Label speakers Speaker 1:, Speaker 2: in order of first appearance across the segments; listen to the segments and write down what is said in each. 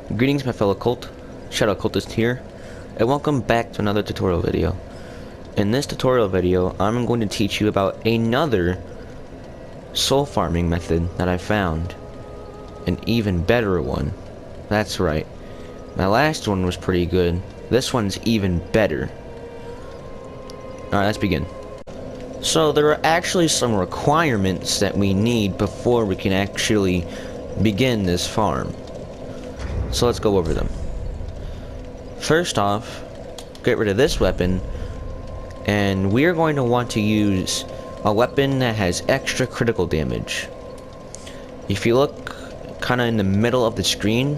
Speaker 1: Greetings my fellow Shadow Cultist here, and welcome back to another tutorial video. In this tutorial video, I'm going to teach you about another soul farming method that I found. An even better one. That's right. My last one was pretty good. This one's even better. Alright, let's begin. So there are actually some requirements that we need before we can actually begin this farm. So let's go over them. First off, get rid of this weapon, and we are going to want to use a weapon that has extra critical damage. If you look kind of in the middle of the screen,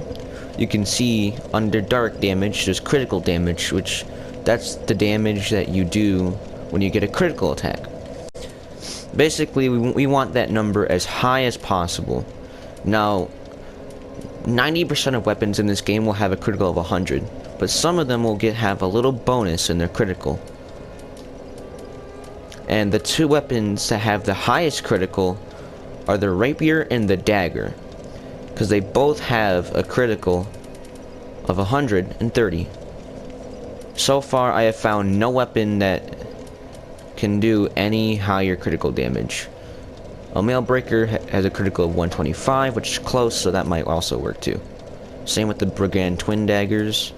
Speaker 1: you can see under dark damage there's critical damage, which that's the damage that you do when you get a critical attack. Basically, we want that number as high as possible. Now, 90% of weapons in this game will have a critical of 100, but some of them will have a little bonus in their critical. And the two weapons that have the highest critical are the rapier and the dagger, because they both have a critical of 130. So far, I have found no weapon that can do any higher critical damage. A Mailbreaker has a critical of 125, which is close, so that might also work too. Same with the Brigand Twin Daggers.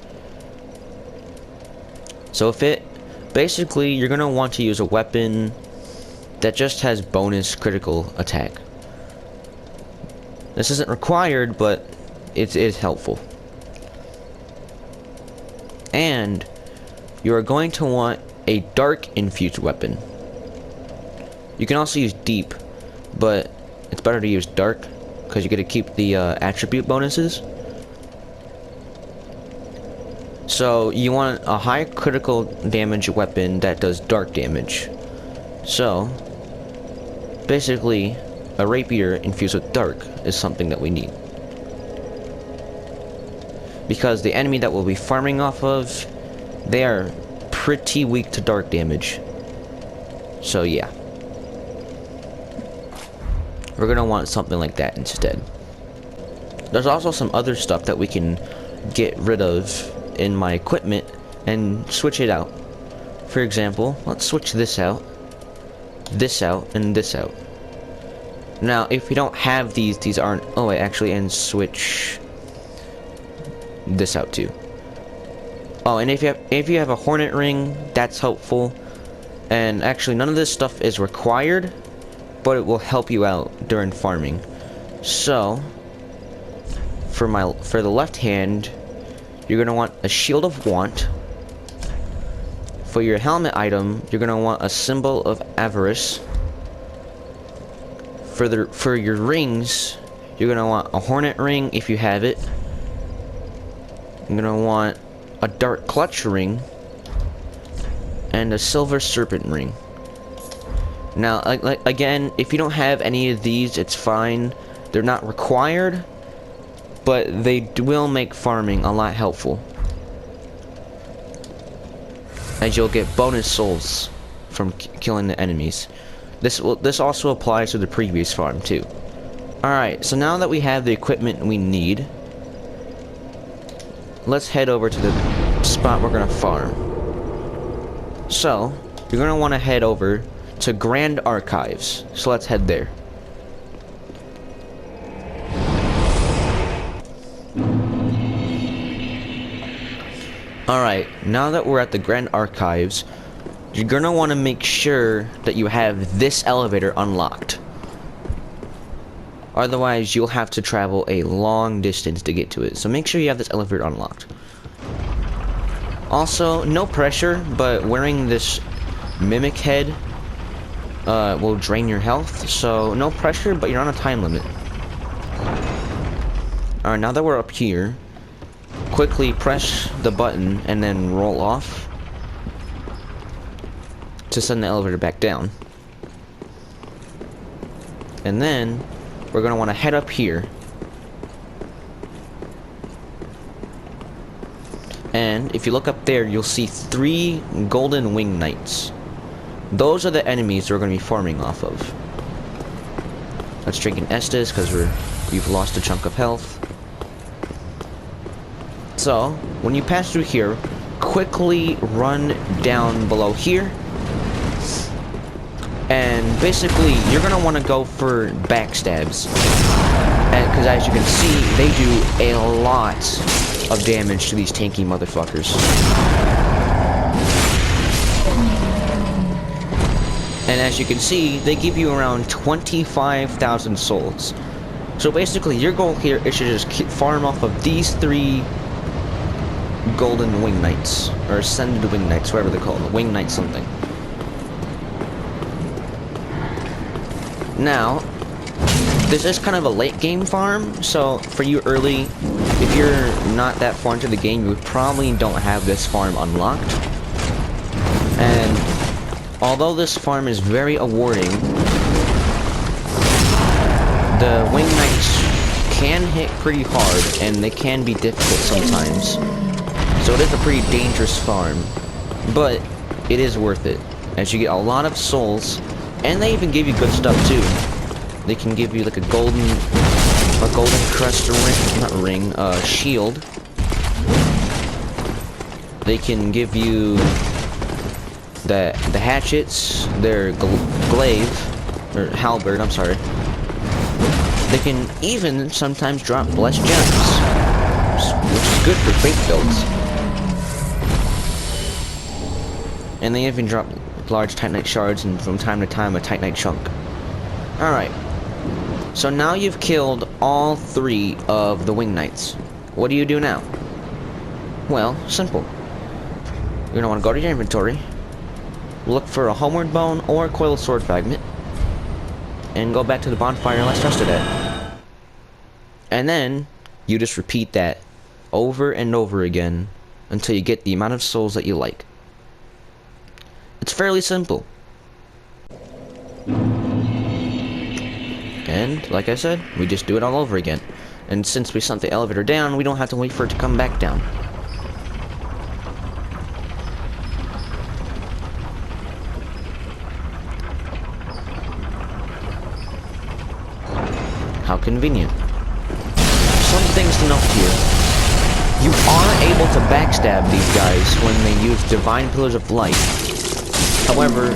Speaker 1: So basically, you're going to want to use a weapon that just has bonus critical attack. This isn't required, but it is helpful. And you are going to want a dark infused weapon. You can also use deep, but it's better to use dark because you get to keep the attribute bonuses. So you want a high critical damage weapon that does dark damage. So basically, a rapier infused with dark is something that we need, because the enemy that we'll be farming off of, they are pretty weak to dark damage. So yeah, we're gonna want something like that instead. There's also some other stuff that we can get rid of in my equipment and switch it out. For example, let's switch this out, and this out. Now, if we don't have these aren't. Oh wait, actually, and switch this out too. Oh, and if you have a hornet ring, that's helpful. And actually, none of this stuff is required, but it will help you out during farming. So, for the left hand, you're gonna want a Shield of Want. For your helmet item, you're gonna want a Symbol of Avarice. For your rings, you're gonna want a Hornet ring if you have it. You're gonna want a Dark Clutch ring and a Silver Serpent ring. Now, again, if you don't have any of these, it's fine. They're not required, but they will make farming a lot helpful, as you'll get bonus souls from killing the enemies. This also applies to the previous farm too. Alright, so now that we have the equipment we need, let's head over to the spot we're gonna farm. So, you're gonna want to head over to Grand Archives. So let's head there. Alright, now that we're at the Grand Archives, you're gonna want to make sure that you have this elevator unlocked. Otherwise, you'll have to travel a long distance to get to it. So make sure you have this elevator unlocked. Also, no pressure, but wearing this mimic head will drain your health. So no pressure, but you're on a time limit. Alright, now that we're up here, quickly press the button and then roll off to send the elevator back down. And then we're going to want to head up here, and if you look up there, you'll see 3 golden wing knights. Those are the enemies we're going to be farming off of. Let's drink an Estus because we've lost a chunk of health. So, when you pass through here, quickly run down below here. And basically, you're going to want to go for backstabs. Because as you can see, they do a lot of damage to these tanky motherfuckers. And as you can see, they give you around 25,000 souls. So basically, your goal here is to just farm off of these 3 golden wing knights, or ascended wing knights, whatever they're called, wing knight something. Now, this is kind of a late game farm, so for you early, if you're not that far into the game, you probably don't have this farm unlocked. And although this farm is very awarding, the wing knights can hit pretty hard, and they can be difficult sometimes. So it is a pretty dangerous farm, but it is worth it, as you get a lot of souls, and they even give you good stuff too. They can give you like a golden crest ring, not ring, shield. They can give you the hatchets, their glaive, or halberd, I'm sorry. They can even sometimes drop blessed gems, which is good for fate builds. And they even drop large Titanite shards and from time to time a Titanite chunk. Alright. So now you've killed all 3 of the wing knights. What do you do now? Well, simple. You're gonna want to go to your inventory, look for a homeward bone or a coiled sword fragment, and go back to the bonfire less trusted at. And then you just repeat that over and over again until you get the amount of souls that you like. It's fairly simple. And, like I said, we just do it all over again. And since we sent the elevator down, we don't have to wait for it to come back down. How convenient. Some things to note here. You are able to backstab these guys when they use Divine Pillars of Light. However,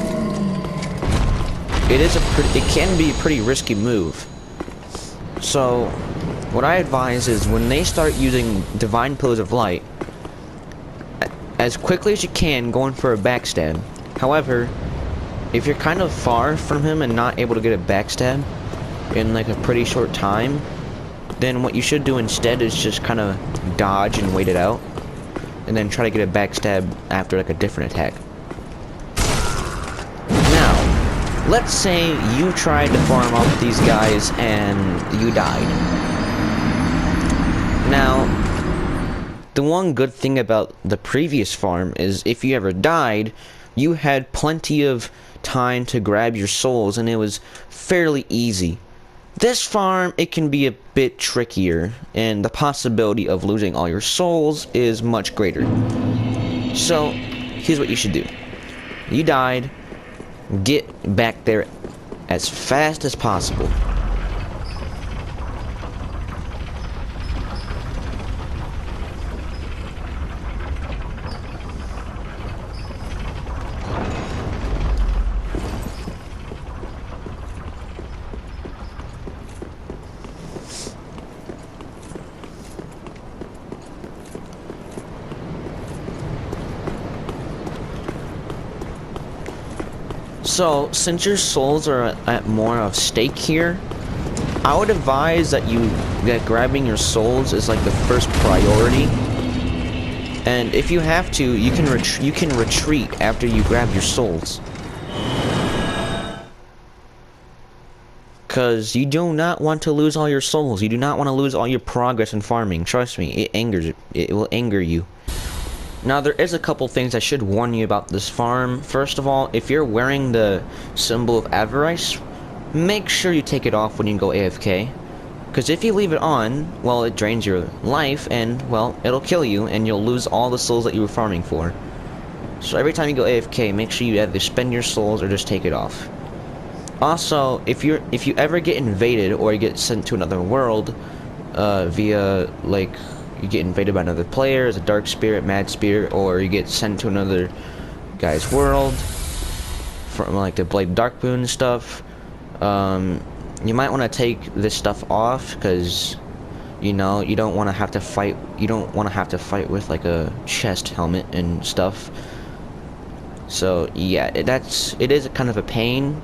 Speaker 1: it can be a pretty risky move. So, what I advise is when they start using Divine Pillars of Light, as quickly as you can, going for a backstab. However, if you're kind of far from him and not able to get a backstab in like a pretty short time, then what you should do instead is just kind of dodge and wait it out, and then try to get a backstab after like a different attack. Now, let's say you tried to farm off these guys and you died. Now, the one good thing about the previous farm is if you ever died, you had plenty of time to grab your souls and it was fairly easy. This farm, it can be a bit trickier, and the possibility of losing all your souls is much greater. So, here's what you should do. You died, get back there as fast as possible. So, since your souls are at more of stake here, I would advise that grabbing your souls is like the first priority. And if you have to, you can retreat after you grab your souls. Cause you do not want to lose all your souls. You do not want to lose all your progress in farming. Trust me, it will anger you. Now, there is a couple things I should warn you about this farm. First of all, if you're wearing the symbol of Avarice, make sure you take it off when you go AFK. Because if you leave it on, well, it drains your life, and, well, it'll kill you, and you'll lose all the souls that you were farming for. So every time you go AFK, make sure you either spend your souls or just take it off. Also, if you ever get invaded or you get sent to another world, via, like, you get invaded by another player as a dark spirit, mad spirit, or you get sent to another guy's world from like the Blade Darkmoon and stuff. You might want to take this stuff off because you know you don't want to have to fight. You don't want to have to fight with like a chest helmet and stuff. So yeah, it is kind of a pain,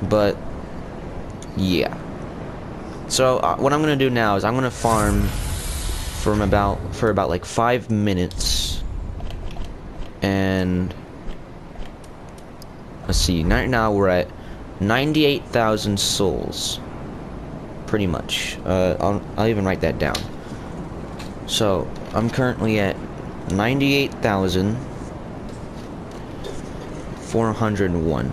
Speaker 1: but yeah. So what I'm gonna do now is I'm gonna farm for about like 5 minutes, and let's see. Right now we're at 98,000 souls, pretty much. I'll even write that down. So I'm currently at 98,401.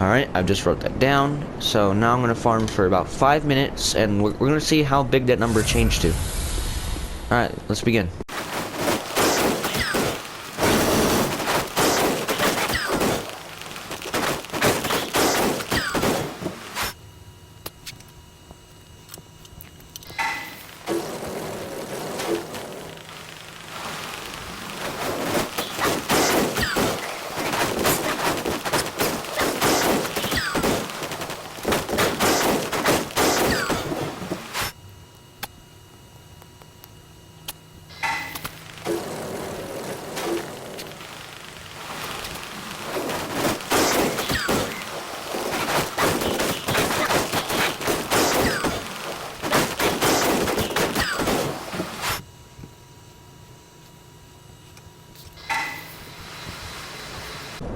Speaker 1: Alright, I've just wrote that down. So now I'm going to farm for about 5 minutes, and we're going to see how big that number changed to. Alright, let's begin.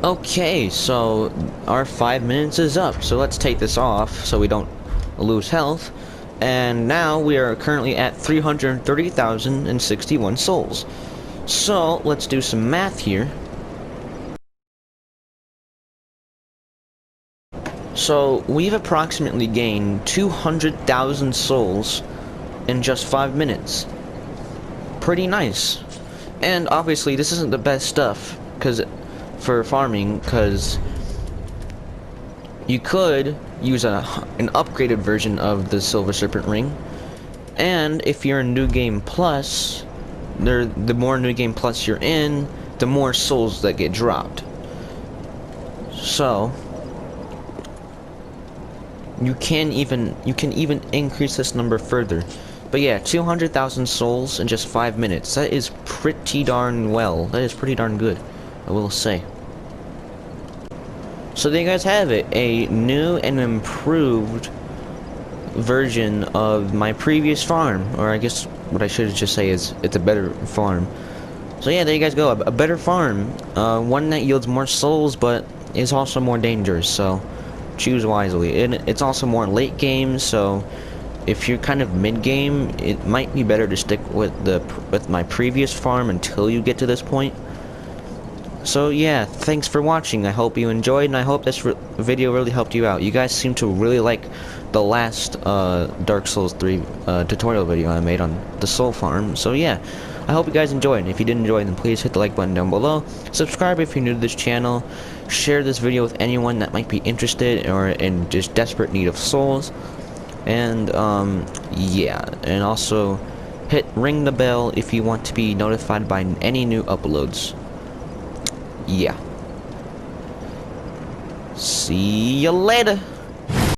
Speaker 1: Okay, so our 5 minutes is up, so let's take this off so we don't lose health. And now we are currently at 330,061 souls. So let's do some math here. So we've approximately gained 200,000 souls in just 5 minutes. Pretty nice. And obviously this isn't the best stuff for farming, because you could use an upgraded version of the Silver Serpent Ring, and if you're in New Game Plus, the more New Game Plus you're in, the more souls that get dropped. So you can even increase this number further. But yeah, 200,000 souls in just 5 minutes. That is pretty darn well. That is pretty darn good, I will say. So there you guys have it, a new and improved version of my previous farm, or I guess what I should just say is it's a better farm. So yeah, there you guys go, a better farm, one that yields more souls but is also more dangerous, so choose wisely. And it's also more late game, so if you're kind of mid-game, it might be better to stick with my previous farm until you get to this point. So yeah, thanks for watching. I hope you enjoyed, and I hope this video really helped you out. You guys seem to really like the last Dark Souls 3 tutorial video I made on the Soul Farm. So yeah, I hope you guys enjoyed. And if you did enjoy, then please hit the like button down below. Subscribe if you're new to this channel. Share this video with anyone that might be interested or in just desperate need of souls. And yeah, and also ring the bell if you want to be notified by any new uploads. Yeah. See you later.